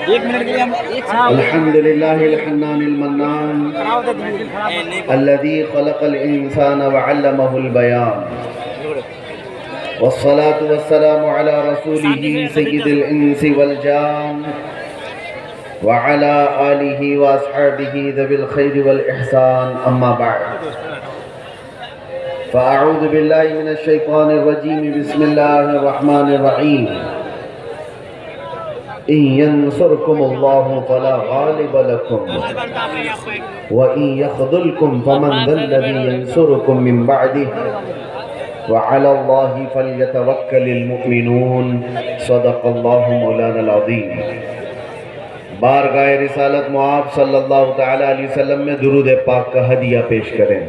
الحمد لله الحنان المنان الذي خلق الإنسان وعلمه البيان والصلاة والسلام على رسوله سيد الإنس والجان وعلى آله وأصحابه ذوي الخير والإحسان أما بعد فأعوذ بالله من الشيطان الرجيم بسم الله الرحمن الرحيم إن ينصركم الله فلا غالب لكم وإن يخذلكم فمن ذا الذي ينصركم من بعده وعلى الله فليتوكل المؤمنون صدق الله مولانا العظيم. بارگاہ رسالت معاب صلی اللہ تعالی علیہ وسلم میں درود پاک کا ہدیہ پیش کریں.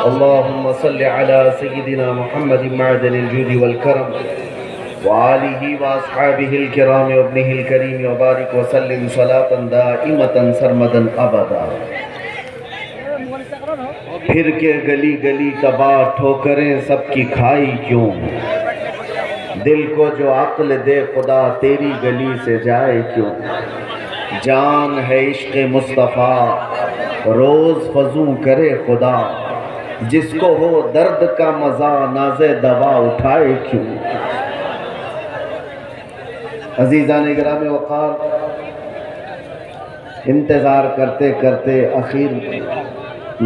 اللہم صلی علی سیدنا محمد معدن الجود والکرم وآلہ واصحابہ الکرام وابنہ الکریم وبارک وسلم صلاة دائمة سرمدا ابدا. پھر کے گلی گلی تباہ ٹھوکریں سب کی کھائی کیوں، دل کو جو عقل دے خدا تیری گلی سے جائے کیوں. جان ہے عشق مصطفیٰ روز فزوں کرے خدا، جس کو ہو درد کا مزہ ناز دوا اٹھائے کیوں. عزیزان گرامی وقار، انتظار کرتے کرتے اخیر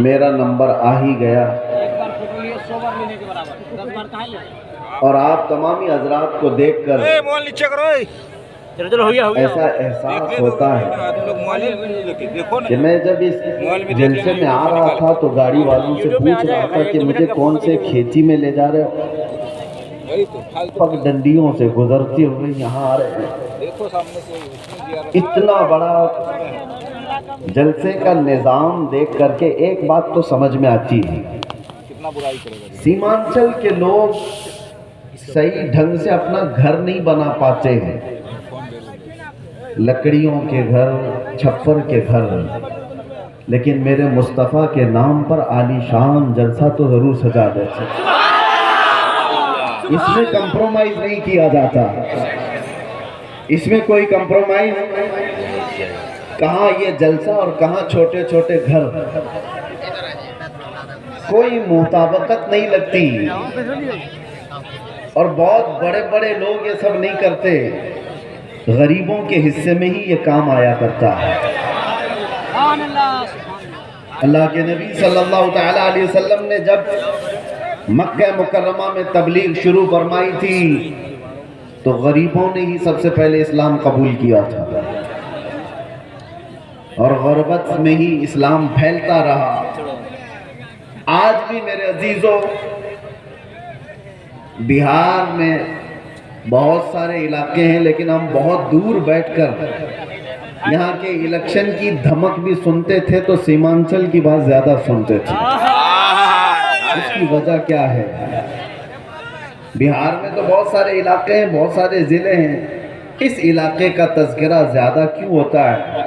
میرا نمبر آ ہی گیا اور آپ تمامی حضرات کو دیکھ کر ایسا احساس ہوتا ہے کہ میں جب اس جلسے میں آ رہا تھا تو گاڑی والوں سے پوچھ رہا تھا کہ مجھے کون سے کھیتی میں لے جا رہے ہو. پگ ڈنڈیوں سے گزرتے ہوئے یہاں آ رہے ہیں. اتنا بڑا جلسے کا نظام دیکھ کر کے ایک بات تو سمجھ میں آتی ہے، سیمانچل کے لوگ صحیح ڈھنگ سے اپنا گھر نہیں بنا پاتے ہیں. لکڑیوں کے گھر، چھپر کے گھر، لیکن میرے مصطفیٰ کے نام پر عالی شان جلسہ تو ضرور سجا دیتے. اس میں کمپرومائز نہیں کیا جاتا، اس میں کوئی کمپرومائز، کہاں یہ جلسہ اور کہاں چھوٹے چھوٹے گھر، کوئی مطابقت نہیں لگتی. اور بہت بڑے بڑے لوگ یہ سب نہیں کرتے، غریبوں کے حصے میں ہی یہ کام آیا کرتا ہے. اللہ کے نبی صلی اللہ تعالی علیہ وسلم نے جب مکہ مکرمہ میں تبلیغ شروع فرمائی تھی تو غریبوں نے ہی سب سے پہلے اسلام قبول کیا تھا اور غربت میں ہی اسلام پھیلتا رہا. آج بھی میرے عزیزوں بہار میں بہت سارے علاقے ہیں، لیکن ہم بہت دور بیٹھ کر یہاں کے الیکشن کی دھمک بھی سنتے تھے تو سیمانچل کی بات زیادہ سنتے تھے. اس کی وجہ کیا ہے؟ بہار میں تو بہت سارے علاقے ہیں، بہت سارے ضلع ہیں، اس علاقے کا تذکرہ زیادہ کیوں ہوتا ہے؟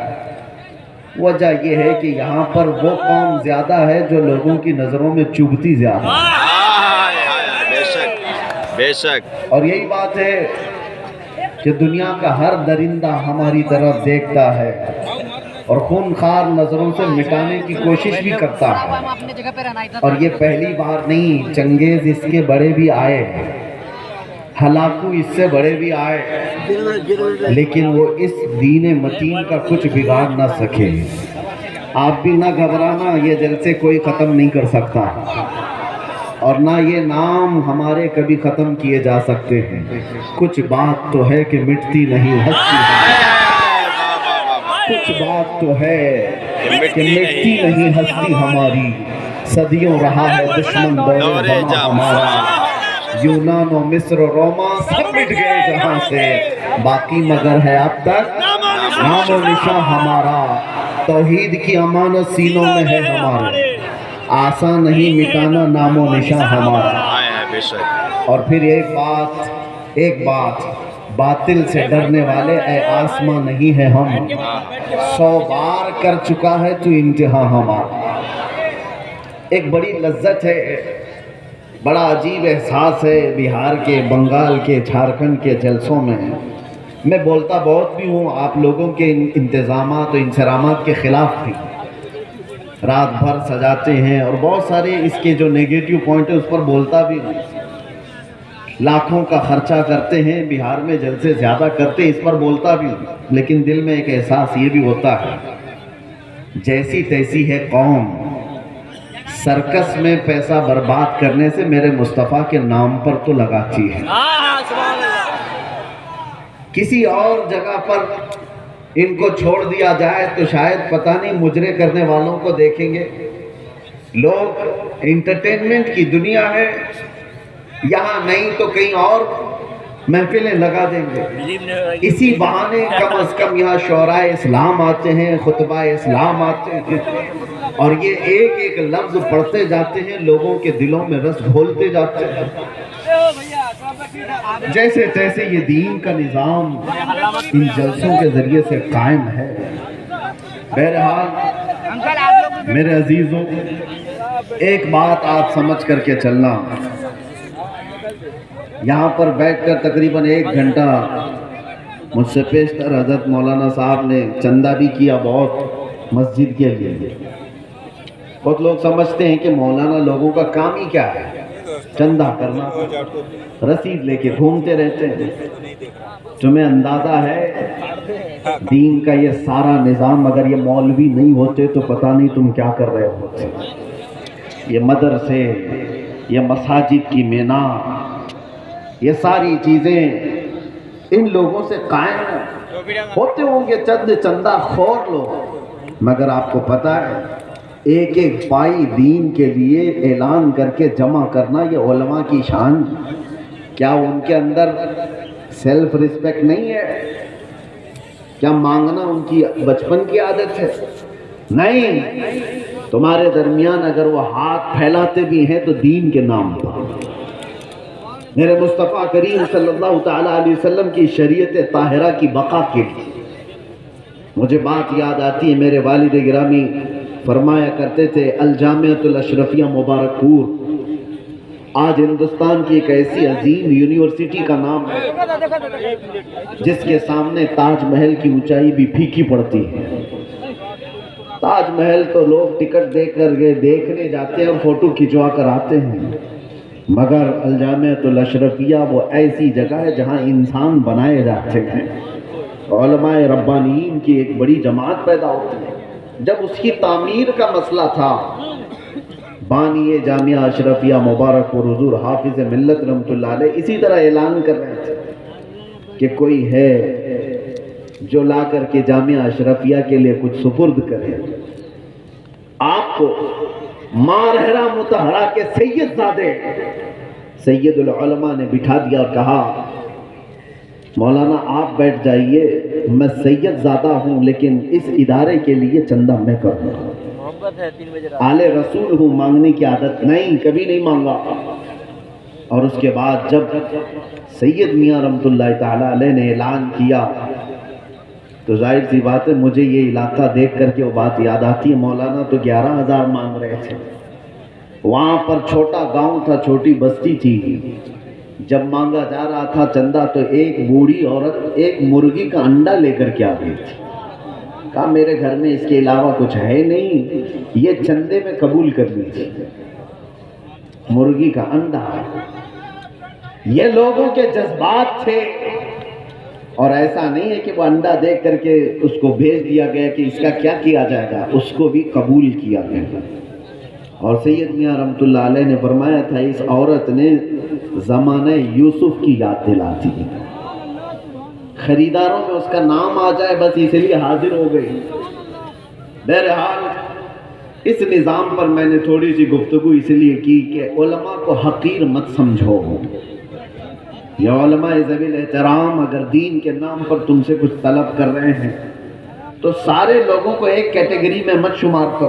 وجہ یہ ہے کہ یہاں پر وہ قوم زیادہ ہے جو لوگوں کی نظروں میں چبھتی زیادہ ہے. بے شک. اور یہی بات ہے کہ دنیا کا ہر درندہ ہماری طرف دیکھتا ہے اور خونخوار نظروں سے مٹانے کی کوشش بھی کرتا ہے. اور یہ پہلی بار نہیں، چنگیز اس کے بڑے بھی آئے، ہلاکو اس سے بڑے بھی آئے، لیکن وہ اس دین متین کا کچھ بگاڑ نہ سکے. آپ بھی نہ گھبرانا، یہ جلسے کوئی ختم نہیں کر سکتا اور نہ یہ نام ہمارے کبھی ختم کیے جا سکتے ہیں. کچھ بات تو ہے کہ مٹتی نہیں ہستی، کچھ بات تو ہے کہ مٹتی نہیں ہستی ہماری. صدیوں رہا ہے دشمن دور زماں ہمارا، یونان و مصر و روما سب مٹ گئے جہاں سے، باقی مگر ہے اب تک نام و نشاں ہمارا. توحید کی امانت سینوں میں ہے ہمارے، آسان نہیں مٹانا نام و نشاں ہمارا. اور پھر ایک بات باطل سے ڈرنے والے اے آسمان نہیں ہے ہم، 100 بار کر چکا ہے تو انتہا ہمارا. ایک بڑی لذت ہے، بڑا عجیب احساس ہے بہار کے، بنگال کے، جھارکھنڈ کے جلسوں میں میں بولتا بہت بھی ہوں، آپ لوگوں کے انتظامات و انصرامات کے خلاف بھی، رات بھر سجاتے ہیں اور بہت سارے اس کے جو نیگیٹو پوائنٹ ہے اس پر بولتا بھی ہوں، لاکھوں کا خرچہ کرتے ہیں بہار میں، جلسے زیادہ کرتے ہیں، اس پر بولتا بھی ہوں، لیکن دل میں ایک احساس یہ بھی ہوتا ہے جیسی تیسی ہے قوم، سرکس میں پیسہ برباد کرنے سے میرے مصطفیٰ کے نام پر تو لگاتی ہے، کسی اور جگہ پر ان کو چھوڑ دیا جائے تو شاید پتہ نہیں مجرے کرنے والوں کو دیکھیں گے لوگ، انٹرٹینمنٹ کی دنیا ہے، یہاں نہیں تو کہیں اور محفلیں لگا دیں گے، اسی بہانے کم از کم یہاں شعراء اسلام آتے ہیں، خطبہ اسلام آتے ہیں، اور یہ ایک ایک لفظ پڑھتے جاتے ہیں، لوگوں کے دلوں میں رس گھولتے جاتے ہیں، جیسے تیسے یہ دین کا نظام ان جلسوں کے ذریعے سے قائم ہے۔ بہرحال میرے عزیزوں، ایک بات آپ سمجھ کر کے چلنا، یہاں پر بیٹھ کر تقریباً 1 گھنٹہ مجھ سے پیشتر حضرت مولانا صاحب نے چندہ بھی کیا بہت مسجد کے لیے۔ بہت لوگ سمجھتے ہیں کہ مولانا لوگوں کا کام ہی کیا ہے، چندہ کرنا، رسید لے کے گھومتے رہتے ہیں۔ تمہیں اندازہ ہے دین کا یہ سارا نظام اگر یہ مولوی نہیں ہوتے تو پتہ نہیں تم کیا کر رہے ہوتے۔ یہ مدرسے، یہ مساجد کی مینا، یہ ساری چیزیں ان لوگوں سے قائم ہوتے ہوں گے چند چندہ خور لوگ، مگر آپ کو پتہ ہے ایک ایک پائی دین کے لیے اعلان کر کے جمع کرنا یہ علماء کی شان، کیا ان کے اندر سیلف ریسپیکٹ نہیں ہے؟ کیا مانگنا ان کی بچپن کی عادت ہے؟ نہیں، تمہارے درمیان اگر وہ ہاتھ پھیلاتے بھی ہیں تو دین کے نام پر، میرے مصطفیٰ کریم صلی اللہ تعالیٰ علیہ وسلم کی شریعت طاہرہ کی بقا کے لیے۔ مجھے بات یاد آتی ہے، میرے والد گرامی فرمایا کرتے تھے الجامعۃ الاشرفیہ مبارک پور آج ہندوستان کی ایک ایسی عظیم یونیورسٹی کا نام ہے جس کے سامنے تاج محل کی اونچائی بھی پھیکی پڑتی ہے۔ تاج محل تو لوگ ٹکٹ دے کر دیکھنے جاتے ہیں اور فوٹو کھنچوا کر آتے ہیں، مگر الجامعۃ الاشرفیہ وہ ایسی جگہ ہے جہاں انسان بنائے جاتے ہیں، علماء ربانیین کی ایک بڑی جماعت پیدا ہوتی ہے۔ جب اس کی تعمیر کا مسئلہ تھا، بانی جامعہ اشرفیہ مبارک اور حضور حافظ ملت رحمۃ اللہ علیہ اسی طرح اعلان کر رہے تھے کہ کوئی ہے جو لا کر کے جامعہ اشرفیہ کے لیے کچھ سپرد کرے۔ آپ کو مارہرہ متحرہ کے سید زادے سید العلماء نے بٹھا دیا اور کہا مولانا آپ بیٹھ جائیے، میں سید زادہ ہوں لیکن اس ادارے کے لیے چندہ میں کروں گا، آل رسول ہوں، مانگنے کی عادت نہیں، کبھی نہیں مانگا۔ اور اس کے بعد جب سید میاں رحمۃ اللہ تعالیٰ علیہ نے اعلان کیا تو ظاہر سی بات ہے مجھے یہ علاقہ دیکھ کر کے وہ بات یاد آتی ہے، مولانا تو 11,000 مانگ رہے تھے، وہاں پر چھوٹا گاؤں تھا، چھوٹی بستی تھی، جب مانگا جا رہا تھا چندہ تو ایک بوڑھی عورت ایک مرغی کا انڈا لے کر کے آ گئی تھی، کہا میرے گھر میں اس کے علاوہ کچھ ہے نہیں، یہ چندے میں قبول کر لیجیے، مرغی کا انڈا۔ یہ لوگوں کے جذبات تھے، اور ایسا نہیں ہے کہ وہ انڈا دیکھ کر کے اس کو بھیج دیا گیا کہ اس کا کیا کیا جائے گا، اس کو بھی قبول کیا گیا۔ اور سید میاں رحمۃ اللہ علیہ نے فرمایا تھا اس عورت نے زمانہ یوسف کی یاد دلا دی، خریداروں میں اس کا نام آ جائے بس اس لیے حاضر ہو گئی۔ بہرحال اس نظام پر میں نے تھوڑی سی گفتگو اس لیے کی کہ علماء کو حقیر مت سمجھو، یہ علماء ذوی الاحترام اگر دین کے نام پر تم سے کچھ طلب کر رہے ہیں تو سارے لوگوں کو ایک کیٹیگری میں مت شمار کرو۔